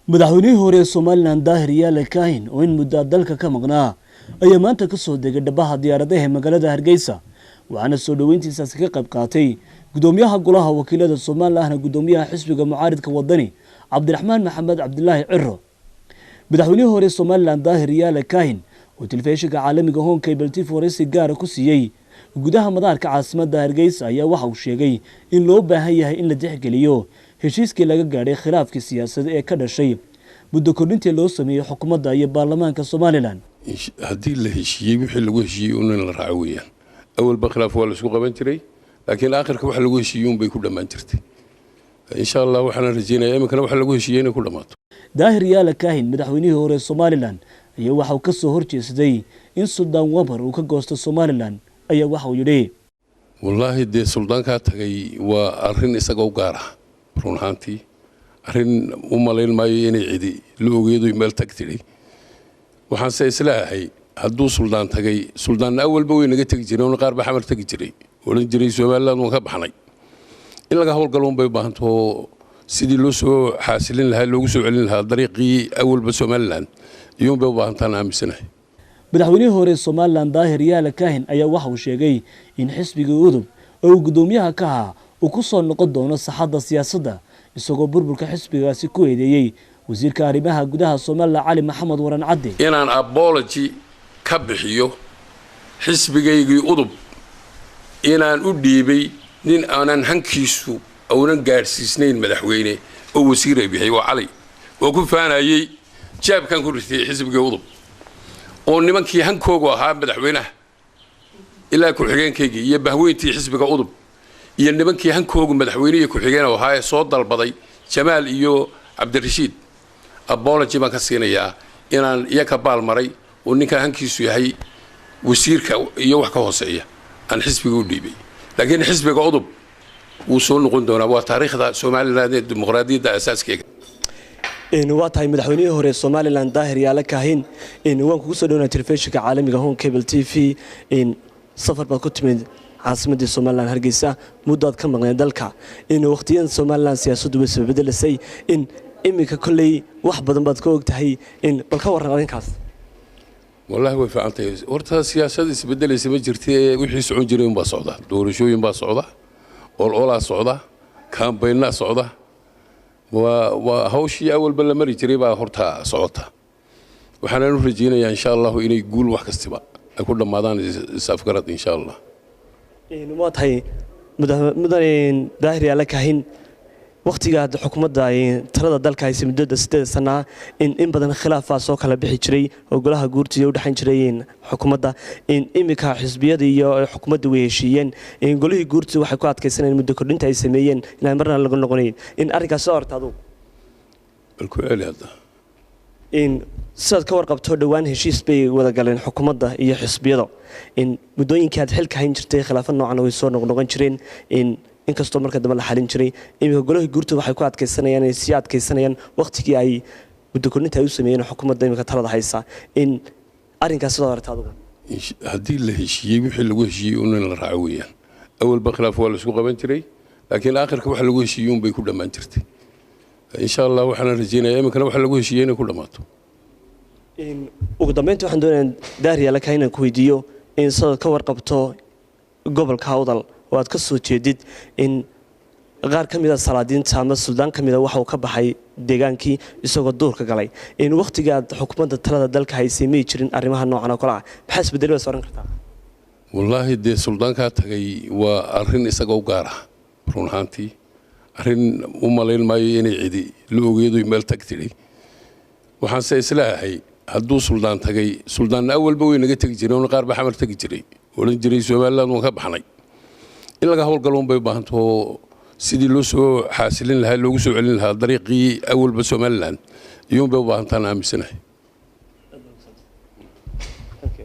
madaxweynihii hore ee Soomaaliland Daahir Yaale Kaahin oo in muddo dalka ka maqnaa ayaa maanta ka soo degay dhabaha diyaaradaha magaalada Hargeysa waxaana soo dhaweyntiisa ka qayb qaatay gudoomiyaha golaha wakiilada Soomaaliland gudoomiyaha xisbiga mucaaridka wadani Cabdiraxmaan Maxamed Cabdullaahi Cirro madaxweynihii hore ee Soomaaliland Daahir Yaale Kaahin oo telefishinka caalamiga Home Cable TV wareysi gaar ah ku siiyay gudaha madaarka caasimadda Hargeysa ayaa waxa uu sheegay in loo baahan yahay in la tixgeliyo heshiiskii laga gaaray khilaafkii siyaasadeed ee ka dhashay muddo kordhintii loo sameeyay xukuumadda iyo baarlamaanka Soomaaliland haddii la heshiiyay wixii lagu heshiiyay in la raaco weeyaan awalba khilaaf waa la isku qaban jiray laakiin aakhirka waxa lagu heshiiyay bay ku dhamaan jirtay insha Allah waxaan rajaynayaa in waxa lagu heshiiyay inay ku dhamaato Daahir Yaale Kaahin madaxweynihii hore Soomaaliland ayaa waxa uu ka soo horjeestay in Suldaan Wabar uu ka goosto Soomaaliland ayaa waxa uu yidhi wallahi de suldaanka tagay waa arrin isaga u gaar ah run ahaantii arrin u malayn maayo inay cidi la ogeedo meel tagtay waxaan se islaahay hadduu suldaan tagay suldaan awalba way naga tagi jireen oo qaar ba xamar tagi jiray oran jiray Soomaaliland oo ka baxnay in laga howlgalo bay baahanto sidii loo soo xaasilin lahaa loogu soo celin lahaa dariiqii awalba Soomaaliland iyo bay u baahantaan aaminsanahay madaxweynihii hore Soomaaliland Daahir Yaale Kaahin ayaa waxa uu sheegay in xisbiga udub oo gudoomiyaha ka ahaa uu ku soo noqon doono saxadda siyaasadda isagoo burburka xisbigaasi ku eedeeyay wasiirka arrimaha gudaha Soomaaliland Cali Maxamed Waran Cadde inaan apology ka bixiyo xisbigaygii udub inaan u dhiibay nin aanan hankiisu awnan gaarsiisnayn madaxweyne oo wasiir ay bixiyay waa Cali oo ku faanayay jaabkan ku ritay xisbiga udub oo nimankii hankoogu ahaa madaxweynaha ilaa ku xigeenkaygii iyo bahweyntii xisbiga udub iyo nimankii hankoogu madaxweynaha ku xigeen oo ahaa soo dalbaday Jamaal iyo Cabdirashiid apology ma ka siinayaa inaan iyaga baal maray oo ninka hankiisu yahay wasiirka iyo wax ka hooseeya aan xisbiga u dhiibay laakiin xisbiga udub wuu soo noqon doonaa waa taariikhda Soomaaliland ee dimuqraadiyadda asaaskeega waa tahay madaxweynihii hore Soomaaliland Daahir Yaale Kaahin waan kugu soo dhawaanay telefishinka caalamiga Home Cable TV safar baad ku timid caasimadda Soomaaliland Hargeysa muddaad ka maqnay dalka waqtiyan Soomaaliland siyaasaddu way soo bedelasay imika kulay wax badan baad ka ogtahay bal ka waran arrinkaas wallahi way fiicantay horta siyaasadda isbedelaysa ma jirtay wixii socon jiray baa socda doorashooyin baa socda ololaa socda campaign socda waa hawshii awalba la mari jiray baa horta socota waxaan u rajaynayaa insha Allah inay guul wax kastaba ay ku dhamaadaan isafgarad insha Allah waa tahay madaxweyne Daahir Yaale Kaahin waqtiga xukuumadda talada dalka ay muddo 8 sano in badan khilaafaad soo kala bixi jiray oo golaha guurtiga u dhaxan jiray xukuumadda imika xisbiyada iyo xukuumadda way heshiiyeen golihii guurtiga waxay ku adkaysanayeen muddo kordhinta ay sameeyeen inay marna laga noqonayn arrinkaas soo hortaado balku eelada sidaad ka warqabto dhawaan heshiis bay wada galeen xukuumadda iyo xisbiyada muddooyinkii aad xilka hayn jirtay khilaafad noocan way soo noqon jireen inkastoo marka dambe la xalin jiray imika golaha guurtiga waxay ku adkaysanayaan si adkaysanayaan waqtigii ay muddo kordhinta ay u sameeyeen xukuumadda imika talada haysa arrinkaas soo hortaado haddii la heshiiyay wixii lagu heshiiyay in la raaco weeyaan awalba khilaaf waa la isku qaban jiray laakiin aakhirka waxa lagu heshiiyay bay ku dhamaan jirtay insha Allah waxaan rajaynayaa in waxa lagu heshiiyay inay ku dhamaato ugu dambeyntii waxaan doonayaa Daahir Yaale Kaahin ku weydiiyo sidoo ka warqabto gobolka Awdal oo aad ka soo jeedid qaar ka mid ah salaadiinta ama suldaan ka mid ah waxa uu ka baxay deegaankii isagoo duurka galay waqtiga xukuumadda talada dalka haysay ma jirin arrimaha noocan oo kale ah maxaa isbedelay soo ran kartaa wallahi de suldaanka tagay waa arrin isaga u gaar ah run ahaantii arrin u malayn maayo inay cidi la ogeedo meel tagtay waxaan se islaahay hadduu suldaan tagay suldaan awalba way naga tagi jireen oo qaar ba xamar tagi jiray oran jiray Soomaaliland oo ka baxnay in laga howlgalo bay baahanto sidii loo soo xaasilin lahaa loogu soo celin lahaa dariiqii awalba Soomaaliland iyo bay u baahantaan aaminsanahay